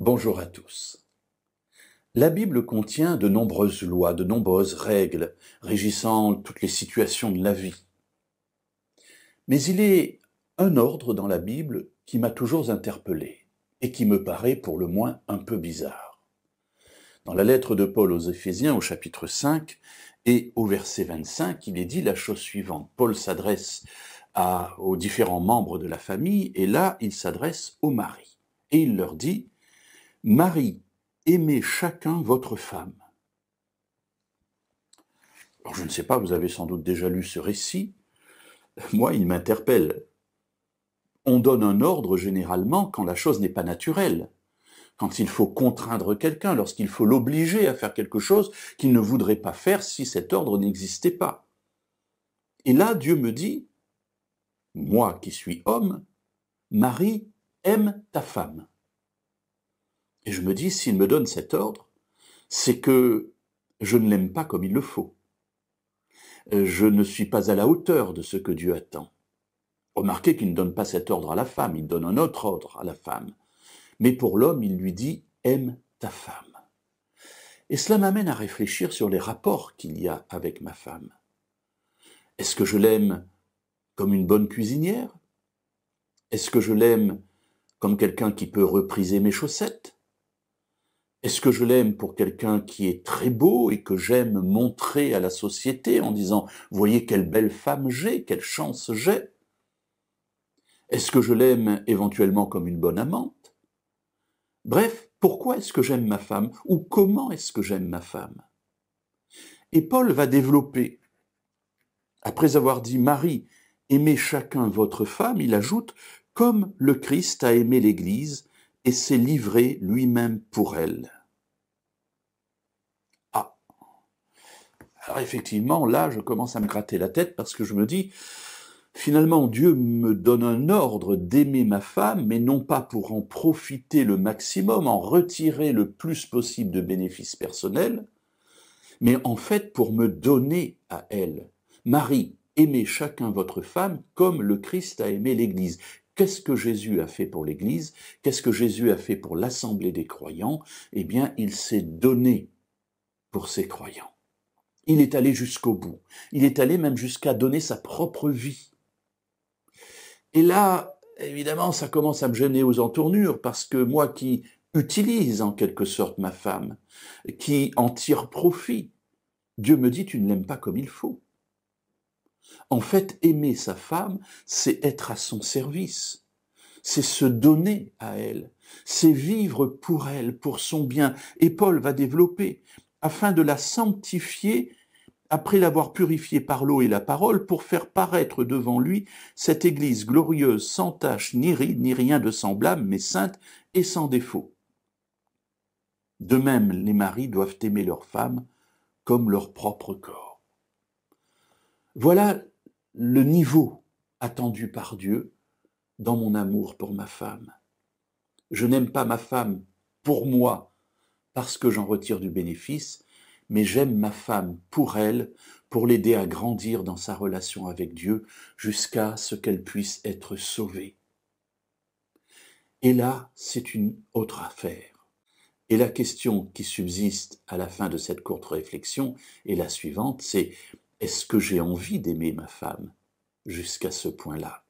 Bonjour à tous. La Bible contient de nombreuses lois, de nombreuses règles régissant toutes les situations de la vie. Mais il est un ordre dans la Bible qui m'a toujours interpellé et qui me paraît pour le moins un peu bizarre. Dans la lettre de Paul aux Éphésiens au chapitre 5 et au verset 25, il est dit la chose suivante. Paul s'adresse aux différents membres de la famille et là, il s'adresse aux maris. Et il leur dit « Marie, aimez chacun votre femme. » Alors je ne sais pas, vous avez sans doute déjà lu ce récit. Moi, il m'interpelle. On donne un ordre généralement quand la chose n'est pas naturelle, quand il faut contraindre quelqu'un, lorsqu'il faut l'obliger à faire quelque chose qu'il ne voudrait pas faire si cet ordre n'existait pas. Et là, Dieu me dit, moi qui suis homme, Marie, aime ta femme. Et je me dis, s'il me donne cet ordre, c'est que je ne l'aime pas comme il le faut. Je ne suis pas à la hauteur de ce que Dieu attend. Remarquez qu'il ne donne pas cet ordre à la femme, il donne un autre ordre à la femme. Mais pour l'homme, il lui dit « aime ta femme ». Et cela m'amène à réfléchir sur les rapports qu'il y a avec ma femme. Est-ce que je l'aime comme une bonne cuisinière? Est-ce que je l'aime comme quelqu'un qui peut repriser mes chaussettes? Est-ce que je l'aime pour quelqu'un qui est très beau et que j'aime montrer à la société en disant « voyez quelle belle femme j'ai, quelle chance j'ai » Est-ce que je l'aime éventuellement comme une bonne amante? Bref, pourquoi est-ce que j'aime ma femme? Ou comment est-ce que j'aime ma femme? Et Paul va développer. Après avoir dit « Marie, aimez chacun votre femme », il ajoute « comme le Christ a aimé l'Église et s'est livré lui-même pour elle ». Ah, alors effectivement, là, je commence à me gratter la tête parce que je me dis finalement, Dieu me donne un ordre d'aimer ma femme, mais non pas pour en profiter le maximum, en retirer le plus possible de bénéfices personnels, mais en fait pour me donner à elle. Marie, aimez chacun votre femme comme le Christ a aimé l'Église. Qu'est-ce que Jésus a fait pour l'Église? Qu'est-ce que Jésus a fait pour l'assemblée des croyants? Eh bien, il s'est donné pour ses croyants. Il est allé jusqu'au bout. Il est allé même jusqu'à donner sa propre vie. Et là, évidemment, ça commence à me gêner aux entournures, parce que moi qui utilise en quelque sorte ma femme, qui en tire profit, Dieu me dit, tu ne l'aimes pas comme il faut. En fait, aimer sa femme, c'est être à son service, c'est se donner à elle, c'est vivre pour elle, pour son bien. Et Paul va développer, afin de la sanctifier, après l'avoir purifiée par l'eau et la parole, pour faire paraître devant lui cette Église glorieuse, sans tache, ni ride, ni rien de semblable, mais sainte et sans défaut. De même, les maris doivent aimer leurs femmes comme leur propre corps. Voilà le niveau attendu par Dieu dans mon amour pour ma femme. Je n'aime pas ma femme pour moi, parce que j'en retire du bénéfice, mais j'aime ma femme pour elle, pour l'aider à grandir dans sa relation avec Dieu, jusqu'à ce qu'elle puisse être sauvée. Et là, c'est une autre affaire. Et la question qui subsiste à la fin de cette courte réflexion est la suivante, c'est « est-ce que j'ai envie d'aimer ma femme jusqu'à ce point-là »